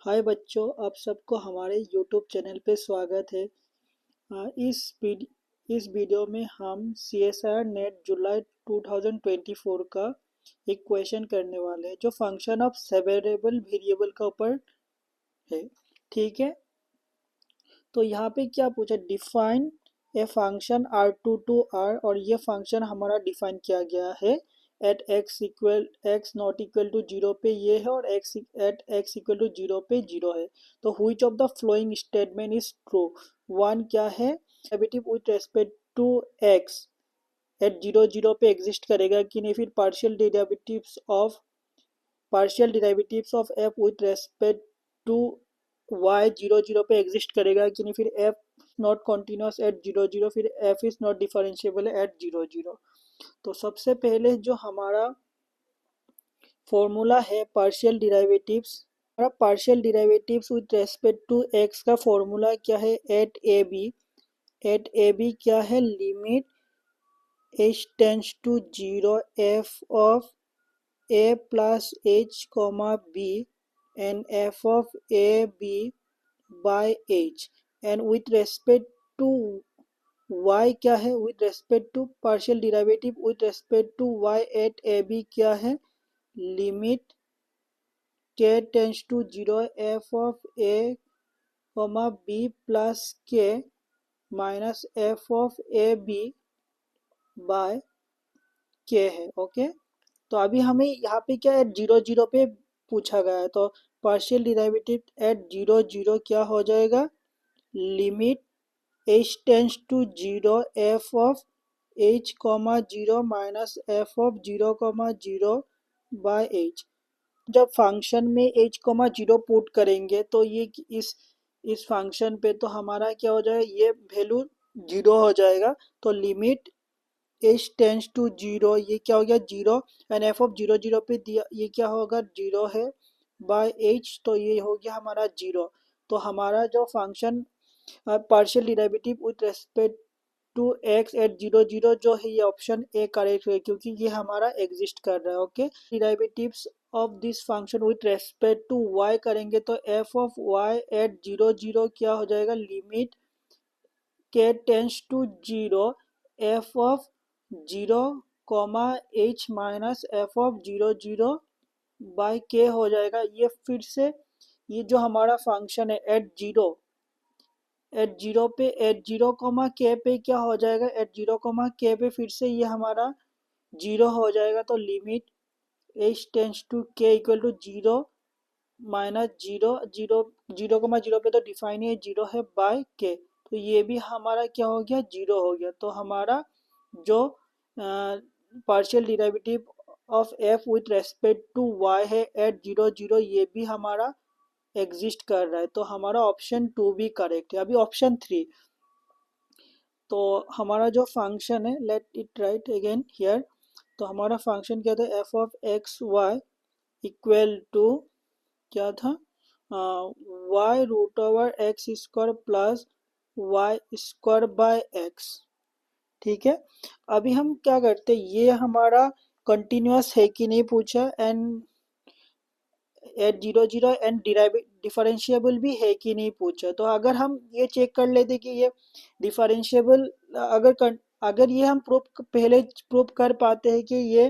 हाय बच्चों, आप सबको हमारे YouTube चैनल पे स्वागत है। इस वीडियो में हम CSIR नेट जुलाई 2024 का एक क्वेश्चन करने वाले हैं जो फंक्शन ऑफ सेवरेबल वेरिएबल का ऊपर है। ठीक है, तो यहाँ पे क्या पूछा, define a function R2 to R, और ये फंक्शन हमारा डिफाइन किया गया है at x not equal to zero पे ये है, और x इक्वल टू जीरो पे जीरो है। तो which of the following statement is true. One क्या है, derivative with respect to x at zero zero पे एग्जिस्ट करेगा कि नहीं, फिर partial derivatives of f with respect to y zero zero पे एग्जिस्ट करेगा कि नहीं, फिर f not continuous at zero zero, फिर f is not differentiable eight zero zero. तो सबसे पहले जो हमारा फॉर्मूला है पार्शियल डिराइवेटिव्स, हमारा partial derivatives with respect to x का फॉर्मूला क्या है, एट ए बी क्या है, limit h tends to zero f of a plus h comma b and f of a b by h, and with respect to y क्या है, with respect to partial derivative with respect to y at a b क्या है, limit k tends to zero f of a comma b plus k minus f of a b by k है। Okay, तो अभी हमें यहाँ पे क्या है, जीरो जीरो पे पूछा गया है, तो partial derivative at zero zero क्या हो जाएगा, limit h tends to zero f of h comma zero minus f of zero comma zero by h। जब फंक्शन में h कॉमा जीरो पुट करेंगे तो ये इस फंक्शन पे तो हमारा क्या हो जाएगा, ये वैल्यू जीरो हो जाएगा। तो limit h tends to zero, ये क्या हो गया zero, and f of zero zero पे दिया, ये क्या होगा जीरो है बाय h, तो ये हो गया हमारा जीरो। तो हमारा जो function partial derivative with respect to x at zero zero जो है, ये ऑप्शन ए करेक्ट है क्योंकि ये हमारा एग्जिस्ट कर रहा है। Okay, derivatives of this function with respect to Y करेंगे तो F of Y at zero zero क्या हो जाएगा, limit K tends to zero F of zero comma H minus F of zero zero by K हो जाएगा। ये फिर से ये जो हमारा फंक्शन है एट जीरो कॉमा के पे क्या हो जाएगा, एट जीरो कॉमा के पे फिर से ये हमारा जीरो हो जाएगा। तो लिमिट एच टेंस टू के equal to zero minus zero zero, zero comma zero पे तो डिफाइन है जीरो है बाय के, तो ये भी हमारा क्या हो गया, जीरो हो गया। तो हमारा जो partial derivative of f with respect to y है एट जीरो जीरो, ये भी हमारा एग्जिस्ट कर रहा है। तो हमारा ऑप्शन टू भी करेक्ट है। अभी ऑप्शन थ्री, तो हमारा जो फंक्शन है, let it write again here, तो हमारा फंक्शन क्या था, f of x y equal to क्या था, y root over x square plus y square by x. ठीक है, अभी हम क्या करते हैं, ये हमारा कंटिन्यूअस है कि नहीं पूछा, and at zero zero and differentiable भी है कि नहीं पूछा। तो अगर हम ये चेक कर लेते कि ये डिफरेंशिएबल, अगर ये हम पहले प्रूव कर पाते हैं कि ये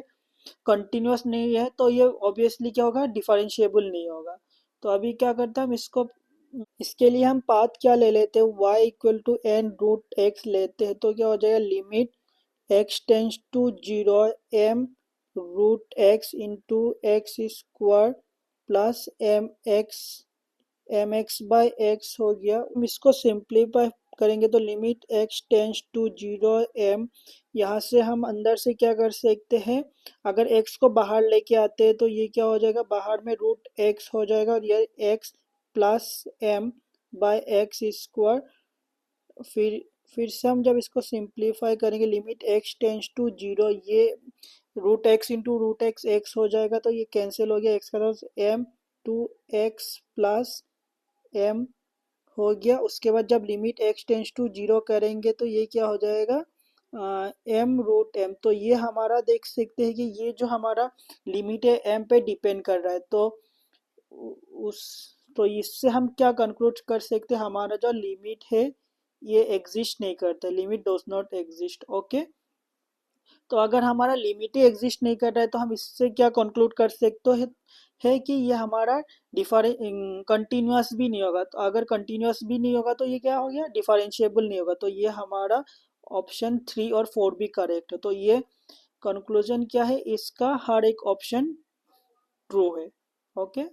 कंटिन्यूअस नहीं है, तो ये ऑब्वियसली क्या होगा, डिफरेंशिएबल नहीं होगा। तो अभी क्या करते हैं हम इसको, इसके लिए हम पाथ क्या ले लेते हैं, y equal to n root x लेते हैं, तो क्या हो जाएगा, limit x tends to zero m root x into x square plus m x by x हो गया। हम इसको सिंप्लीफाई करेंगे तो limit x tends to zero m, यहाँ से हम अंदर से क्या कर सकते हैं, अगर x को बाहर लेके आते हैं तो ये क्या हो जाएगा, बाहर में रूट x हो जाएगा, और ये x plus m by X square. फिर से हम जब इसको सिंप्लीफाई करेंगे, limit x tends to zero, ये root x into root X X हो जाएगा, तो ये कैंसिल हो गया, एक्स का M to X plus M हो गया। उसके बाद जब limit x tends to zero करेंगे तो ये क्या हो जाएगा, एम रूट एम। तो ये हमारा देख सकते हैं कि ये जो हमारा लिमिट है एम पे डिपेंड कर रहा है, तो उस तो इससे हम क्या कंक्लूड कर सकते हैं, हमारा जो लिमिट है ये एग्जिस्ट नहीं करता, limit dose not exist. Okay, तो अगर हमारा लिमिट ही एग्जिस्ट नहीं कर रहा है तो हम इससे क्या कंक्लूड कर सकते है कि ये हमारा डिफरें कंटिन्यूस भी नहीं होगा। तो अगर कंटिन्यूस भी नहीं होगा तो ये क्या हो गया, डिफरेंशिएबल नहीं होगा। तो ये हमारा ऑप्शन 3 और 4 भी करेक्ट है। तो ये कंक्लूजन क्या है इसका, हर एक ऑप्शन ट्रू है। ओके।